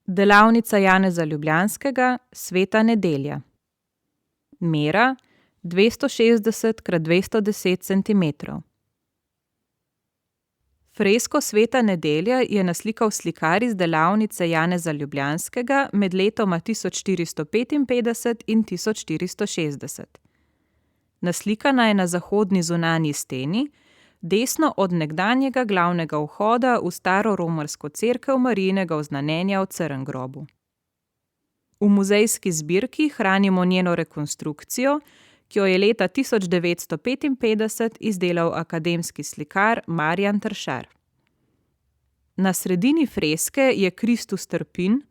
Delavnica Janeza Ljubljanskega, Sveta nedelja. Mera 260x210 cm. Fresko Sveta nedelja je naslikal slikar iz delavnice Janeza Ljubljanskega med letoma 1455 in 1460. Naslikana je na zahodni zunanji steni, desno od nekdanjega glavnega vhoda v staro romarsko cerkev Marijinega oznanjenja v Crngrobu. V muzejski zbirki hranimo njeno rekonstrukcijo, ki jo je leta 1955 izdelal akademski slikar Marjan Tršar. Na sredini freske je Kristus Trpin,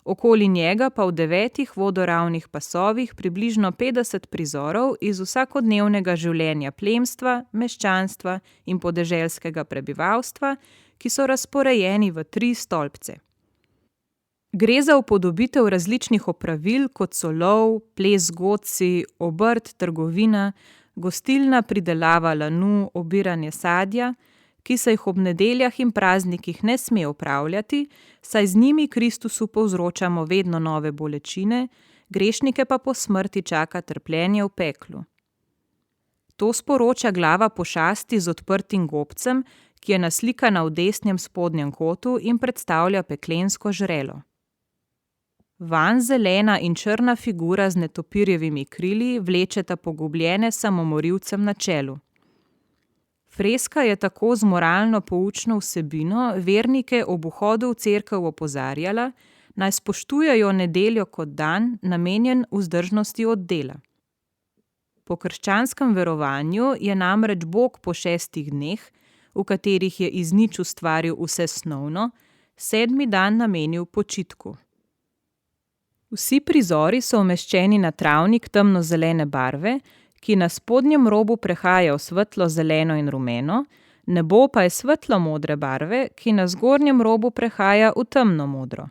okoli njega pa v 9 vodoravnih pasovih približno 50 prizorov iz vsakodnevnega življenja plemstva, meščanstva in podeželskega prebivalstva, ki so razporejeni v 3 stolpce. Gre za upodobitev različnih opravil, kot so lov, ples z godci, obrt, trgovina, gostilna, pridelava lanu, obiranje sadja, ki se jih ob nedeljah in praznikih ne sme opravljati, saj z njimi Kristusu povzročamo vedno nove bolečine, grešnike pa po smrti čaka trpljenje v peklu. To sporoča glava pošasti z odprtim gobcem, ki je naslikana v desnem spodnjem kotu in predstavlja peklensko žrelo. Vanj zelena in črna figura z netopirjevimi krili vlečeta pogubljene samomorilcem na čelu. Freska je tako z moralno poučno vsebino vernike ob vhodu v cerkev opozarjala, naj spoštujejo nedeljo kot dan, namenjen vzdržnosti od dela. Po krščanskem verovanju je namreč Bog po 6 dneh, v katerih je iz nič ustvaril vse snovno, 7. dan namenil počitku. Vsi prizori so umeščeni na travnik temnozelene barve, ki na spodnjem robu prehaja v svetlo zeleno in rumeno, nebo pa je svetlo modre barve, ki na zgornjem robu prehaja v temno modro.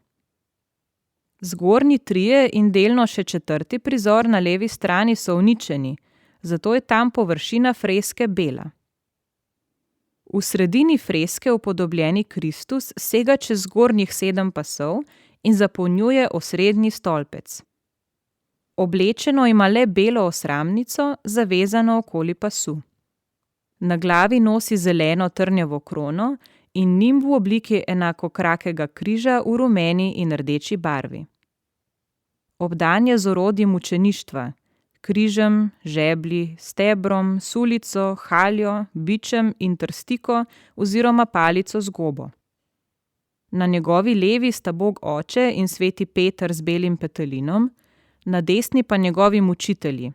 Zgornji 3 in delno še 4. prizor na levi strani so uničeni, zato je tam površina freske bela. V sredini freske upodobljeni Kristus sega čez zgornjih 7 pasov in zapolnjuje osrednji stolpec. Oblečeno ima le belo osramnico, zavezano okoli pasu. Na glavi nosi zeleno trnjevo krono in nimb v obliki enakokrakega križa v rumeni in rdeči barvi. Obdan je z orodji mučeništva, križem, žeblji, stebrom, sulico, haljo, bičem in trstiko oziroma palico z gobo. Na njegovi levi sta Bog Oče in sveti Peter z belim petelinom, na desni pa njegovi mučitelji,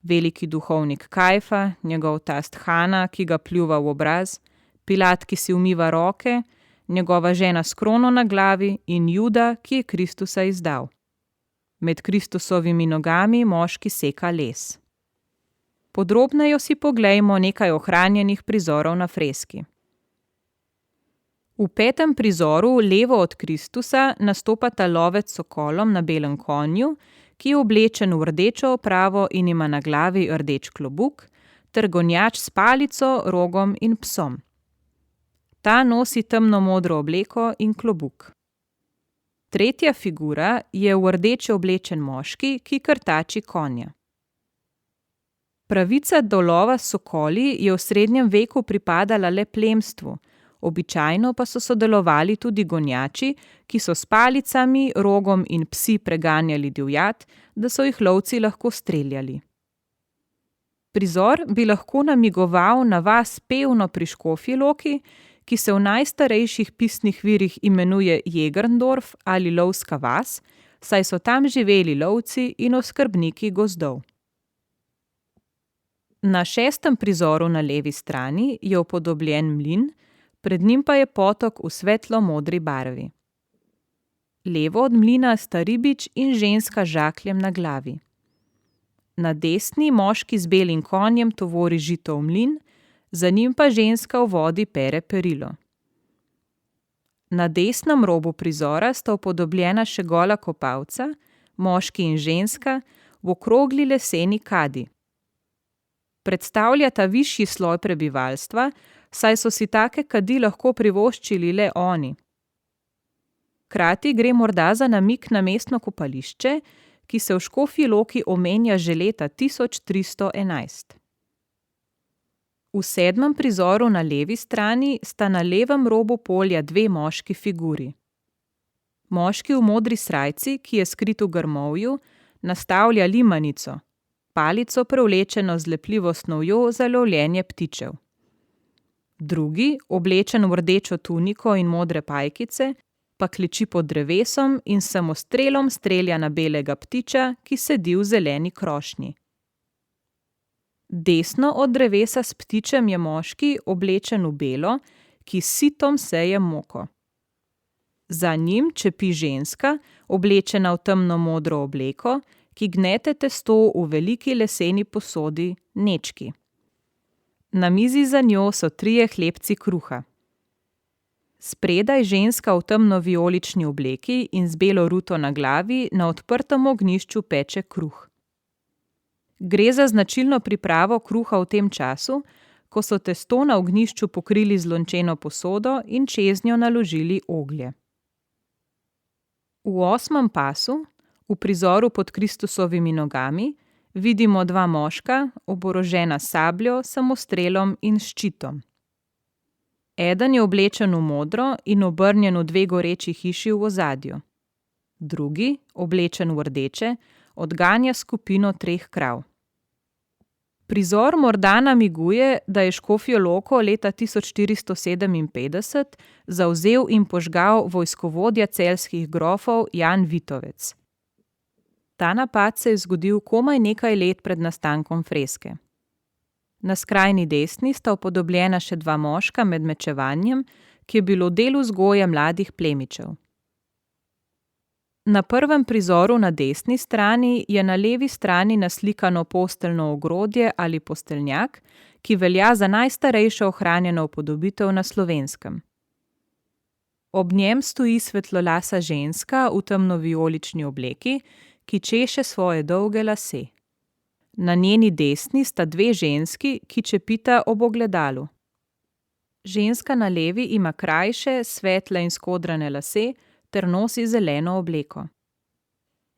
veliki duhovnik Kajfa, njegov tast Hana, ki ga pljuva v obraz, Pilat, ki si umiva roke, njegova žena s krono na glavi in Juda, ki je Kristusa izdal. Med Kristusovimi nogami moški seka les. Podrobneje si poglejmo nekaj ohranjenih prizorov na freski. V 5. prizoru levo od Kristusa nastopata lovec s sokolom na belem konju, ki je oblečen v rdečo opravo in ima na glavi rdeč klobuk, ter gonjač s palico, rogom in psom. Ta nosi temno modro obleko in klobuk. 3. figura je v rdeče oblečen moški, ki krtači konja. Pravica do lova s sokoli je v srednjem veku pripadala le plemstvu, običajno pa so sodelovali tudi gonjači, ki so s palicami, rogom in psi preganjali divjad, da so jih lovci lahko streljali. Prizor bi lahko namigoval na vas Pevno pri Škofji Loki, ki se v najstarejših pisnih virih imenuje Jegerndorf ali lovska vas, saj so tam živeli lovci in oskrbniki gozdov. Na 6. prizoru na levi strani je upodobljen mlin, pred njim pa je potok v svetlo modri barvi. Levo od mlina sta ribič in ženska z žakljem na glavi. Na desni moški z belim konjem tovori žito v mlin, za njim pa ženska v vodi pere perilo. Na desnem robu prizora sta upodobljena še gola kopalca, moški in ženska, v okrogli leseni kadi. Predstavljata višji sloj prebivalstva, saj so si take kadi lahko privoščili le oni. Hkrati gre morda za namig na mestno kopališče, ki se v Škofji Loki omenja že leta 1311. V 7. prizoru na levi strani sta na levem robu polja dve moški figuri. Moški v modri srajci, ki je skrit v grmovju, nastavlja limanico, palico prevlečeno z lepljivo snovjo za lovljenje ptičev. Drugi, oblečen v rdečo tuniko in modre pajkice, pa kleči pod drevesom in s samostrelom strelja na belega ptiča, ki sedi v zeleni krošnji. Desno od drevesa s ptičem je moški, oblečen v belo, ki s sitom seje moko. Za njim čepi ženska, oblečena v temno modro obleko, ki gnete testo v veliki leseni posodi, nečki. Na mizi za njo so 3 hlebci kruha. Spredaj ženska v temno-vijolični obleki in z belo ruto na glavi na odprtem ognjišču peče kruh. Gre za značilno pripravo kruha v tem času, ko so testo na ognjišču pokrili z lončeno posodo in čeznjo naložili oglje. V 8. pasu, v prizoru pod Kristusovimi nogami, vidimo 2 moška, oborožena s sabljo, samostrelom in ščitom. Eden je oblečen v modro in obrnjen v 2 goreči hiši v ozadju. Drugi, oblečen v rdeče, odganja skupino 3 krav. Prizor morda namiguje, da je Škofjo Loko leta 1457 zavzel in požgal vojskovodja celjskih grofov Jan Vitovec. Ta napad se je zgodil komaj nekaj let pred nastankom freske. Na skrajni desni sta upodobljena še 2 moška med mečevanjem, ki je bilo del vzgoje mladih plemičev. Na prvem prizoru na desni strani je na levi strani naslikano posteljno ogrodje ali posteljnjak, ki velja za najstarejšo ohranjeno upodobitev na Slovenskem. Ob njem stoji svetlolasa ženska v temno-vijolični obleki, ki češe svoje dolge lase. Na njeni desni sta 2 ženski, ki čepita ob ogledalu. Ženska na levi ima krajše, svetle in skodrane lase ter nosi zeleno obleko.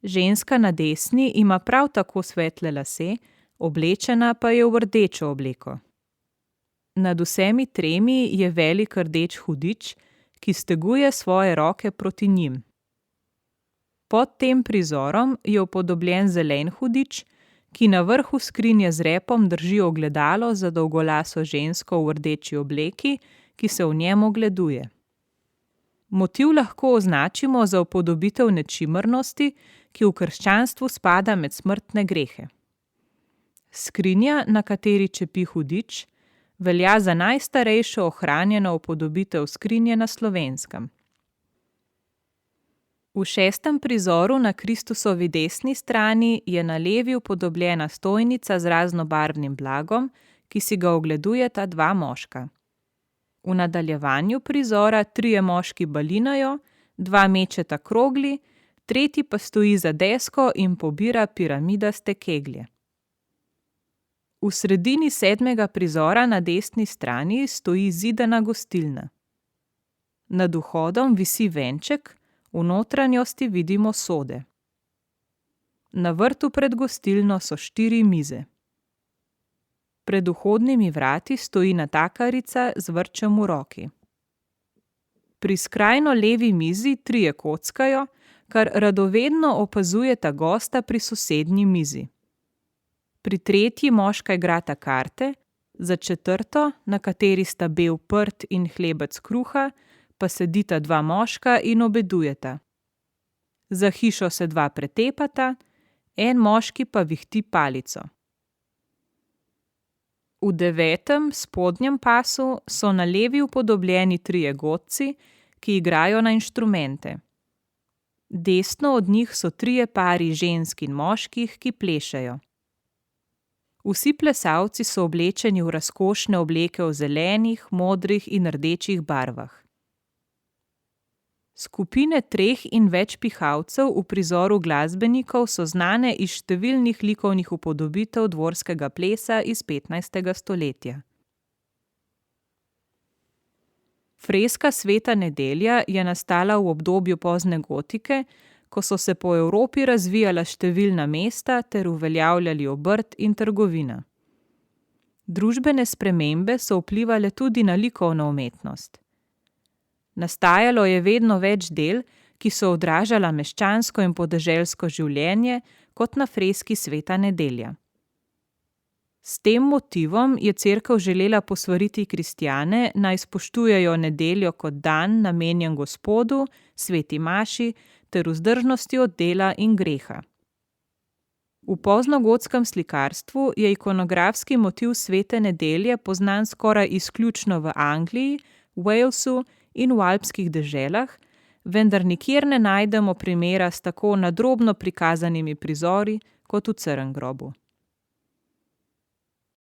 Ženska na desni ima prav tako svetle lase, oblečena pa je v rdečo obleko. Nad vsemi 3 je velik rdeč hudič, ki steguje svoje roke proti njim. Pod tem prizorom je upodobljen zelen hudič, ki na vrhu skrinje z repom drži ogledalo za dolgolaso žensko v rdeči obleki, ki se v njem ogleduje. Motiv lahko označimo za upodobitev nečimrnosti, ki v krščanstvu spada med smrtne grehe. Skrinja, na kateri čepi hudič, velja za najstarejšo ohranjeno upodobitev skrinje na Slovenskem. V 6. prizoru na Kristusovi desni strani je na levi upodobljena stojnica z raznobarvnim blagom, ki si ga ogledujeta 2 moška. V nadaljevanju prizora 3 moški balinajo, 2 mečeta krogli, 3 pa stoji za desko in pobira piramidaste keglje. V sredini 7. prizora na desni strani stoji zidana gostilna. Nad vhodom visi venček, v notranjosti vidimo sode. Na vrtu pred gostilno so 4 mize. Pred vhodnimi vrati stoji natakarica z vrčem v roki. Pri skrajno levi mizi 3 kockajo, kar radovedno opazujeta gosta pri sosednji mizi. Pri 3 moška igrata karte, za 4., na kateri sta bel prt in hlebec kruha, pa sedita 2 moška in obedujeta. Za hišo se 2 pretepata, en moški pa vihti palico. V 9. spodnjem pasu so na levi upodobljeni 3 godci, ki igrajo na inštrumente. Desno od njih so 3 pari žensk in moških, ki plešejo. Vsi plesalci so oblečeni v razkošne obleke v zelenih, modrih in rdečih barvah. Skupine 3 in več pihalcev v prizoru glasbenikov so znane iz številnih likovnih upodobitev dvorskega plesa iz 15. stoletja. Freska Sveta nedelja je nastala v obdobju pozne gotike, ko so se po Evropi razvijala številna mesta ter uveljavljali obrt in trgovina. Družbene spremembe so vplivale tudi na likovno umetnost. Nastajalo je vedno več del, ki so odražala meščansko in podeželsko življenje, kot na freski Sveta nedelja. S tem motivom je cerkev želela posvariti kristjane, naj spoštujejo nedeljo kot dan namenjen Gospodu, sveti maši ter vzdržnosti od dela in greha. V poznogotskem slikarstvu je ikonografski motiv svete nedelje poznan skoraj izključno v Angliji, Walesu in v alpskih deželah, vendar nikjer ne najdemo primera s tako nadrobno prikazanimi prizori kot v Crngrobu.